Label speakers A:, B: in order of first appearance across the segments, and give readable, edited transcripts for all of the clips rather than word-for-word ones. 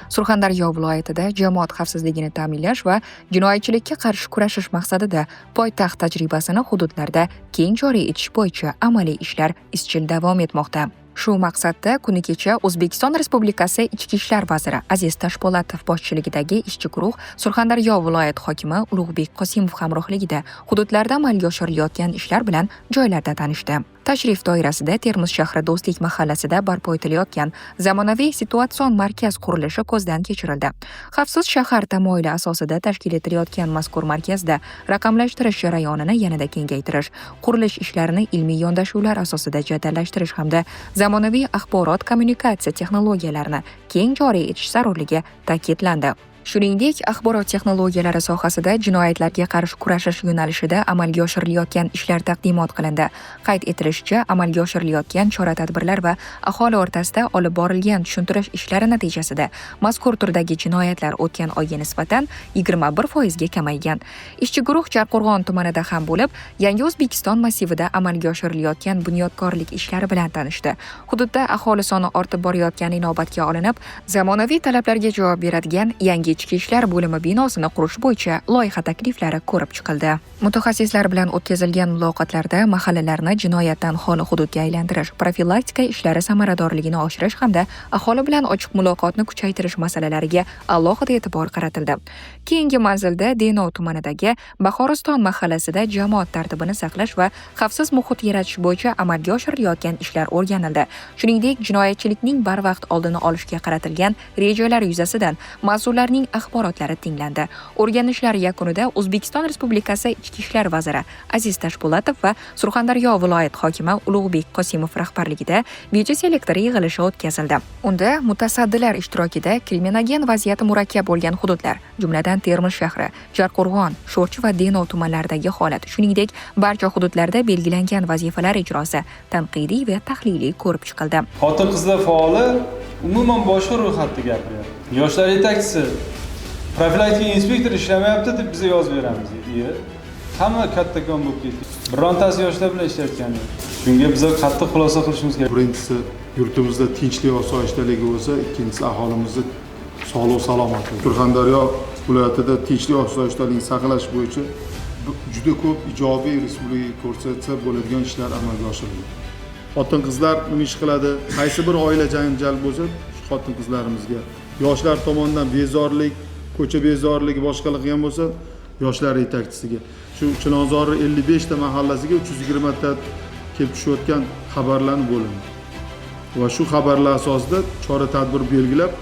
A: Surxondaryo viloyatida jamoat xavfsizligini ta'minlash va jinoyatchilikka qarshi kurashish maqsadida poytaxt tajribasini hududlarda keng joriy etish bo'yicha amaliy ishlar izchil davom etmoqda. Shu maqsadda kuni kecha O'zbekiston Respublikasi Ichki ishlar vaziri Aziz Tashpo'latov boshchiligidagi ishchi guruh Surxondaryo viloyat hokimi Ulug'bek Qosimov hamrohligida hududlarda amalga oshirilayotgan ishlar bilan joylarda tanishdi. Tashrif doirasida Termiz shahri Do'stlik mahallasida barpo etilayotgan zamonaviy situatsion markaz qurilishi ko'zdan kechirildi. Xavfsiz shahar tamoyili asosida tashkil etilayotgan mazkur markazda raqamlashtirish jarayonini yanada kengaytirish, qurilish ishlarini ilmiy yondashuvlar asosida jadallashtirish hamda zamonaviy axborot kommunikatsiya texnologiyalarini keng joriy etish zarurligi ta'kidlandi. Shuningdek, axborot texnologiyalari sohasida jinoyatlarga qarshi kurashish yo'nalishida amalga oshirilayotgan ishlar taqdimot qilindi. Qayd etilishicha, amalga oshirilayotgan chora-tadbirlar va aholi o'rtasida olib borilgan tushuntirish ishlari natijasida mazkur turdagi jinoyatlar o'tgan oyga nisbatan 21% ga kamaygan. Ishchi guruh Jarqo'rg'on tumanida ham bo'lib, Yangi O'zbekiston massivida amalga oshirilayotgan bunyodkorlik ishlari bilan tanishdi. Hududda aholi soni ortib borayotgani inobatga olinib, zamonaviy talablarga javob beradigan yangi Ichki ishlar bo'limi binosini qurish bo'yicha loyiha takliflari ko'rib chiqildi. Mutaxassislar bilan o'tkazilgan muloqotlarda mahallalarni jinoyatdan xoli hududga aylantirish, profilaktika ishlari samaradorligini oshirish hamda aholi bilan ochiq muloqotni kuchaytirish masalalariga alohida e'tibor qaratildi. Keyingi manzilda Denov tumanidagi Bahoriston mahallasida jamoat tartibini saqlash va xavfsiz muhit yaratish bo'yicha amalga oshirilayotgan ishlar o'rganildi. Shuningdek, jinoyatchilikning barvaqt oldini olishga qaratilgan rejalar yuzasidan mas'ullarning axborotlari tinglandi. O'rganishlar yakunida O'zbekiston Respublikasi Ichki ishlar vaziri Aziz Tashpo'latov va Surxondaryo viloyat hokimi Ulug'bek Qosimov rahbarligida videoselektor yig'ilishi o'tkazildi. Unda mutasaddilar ishtirokida kriminogen vaziyati murakkab bo'lgan hududlar, jumladan Termiz shahri, Jarqo'rg'on, Sho'rchi va Denov tumanlaridagi holat, shuningdek, barcha hududlarda belgilangan vazifalar ijrosi tanqidiy va tahliliy ko'rib chiqildi.
B: Xotin-qizlar faoli umuman boshqa ro'yxatda gapiryapti. Yoshlar yetakchisi profilaktika inspektor ishlamayapti deb biza yozib beramiz. Hamma kattakon bo'lib ketdi. Birontasi yoshlar bilan ishlayotgani. Shunga biz qattiq xulosa qilishimiz kerak.
C: Birinchisi yurtimizda tinchlik va osoyishtaligi bo'lsa, ikkinchisi aholimizni sog'lik salomatligi. Surxondaryo viloyatida tinchlik va osoyishtalikni saqlash bo'yicha juda ko'p ijobiy respublika ko'rsatsa bo'ladigan ishlar amalga oshirildi. Xotin-qizlar nima ish qiladi? Qaysi bir oila janjal bo'lsa, xotin-qizlarimizga yoshlar tomonidan bezorlik, ko'cha bezorligi boshqalar qilgan bo'lsa, yoshlar yetakchisiga, shu Chilonzor 55 ta mahallasiga 320 ta kelib tushayotgan xabarlarni bo'lindi. Va shu xabarlar asosida chora-tadbir belgilab,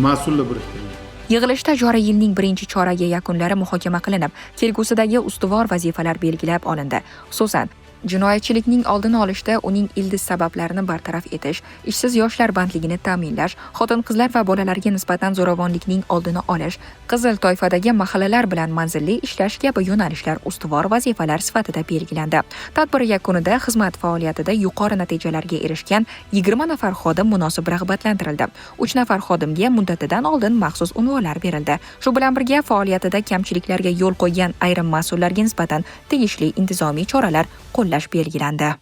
C: mas'ullar biriktirildi.
A: Yig'ilishda joriy yilning birinchi choragi yakunlari muhokama qilinib, kelgusidagi ustuvor vazifalar belgilab olindi. Xususan, jinoyatchilikning oldini olishda uning ildiz sabablarini bartaraf etish, ishsiz yoshlar bandligini ta'minlash, xotin-qizlar va bolalarga nisbatan zo'ravonlikning oldini olish, qizil toifadagi mahallalar bilan manzilli ishlash kabi yo'nalishlar ustuvor vazifalar sifatida belgilandi. Tadbir yakunida xizmat faoliyatida yuqori natijalarga erishgan 20 nafar xodim munosib rag'batlantirildi. 3 nafar xodimga muddatidan oldin maxsus unvonlar berildi. Shu bilan birga faoliyatida kamchiliklarga yo'l qo'ygan ayrim mas'ullarga nisbatan tegishli intizomiy choralar qo'llash belgilandi.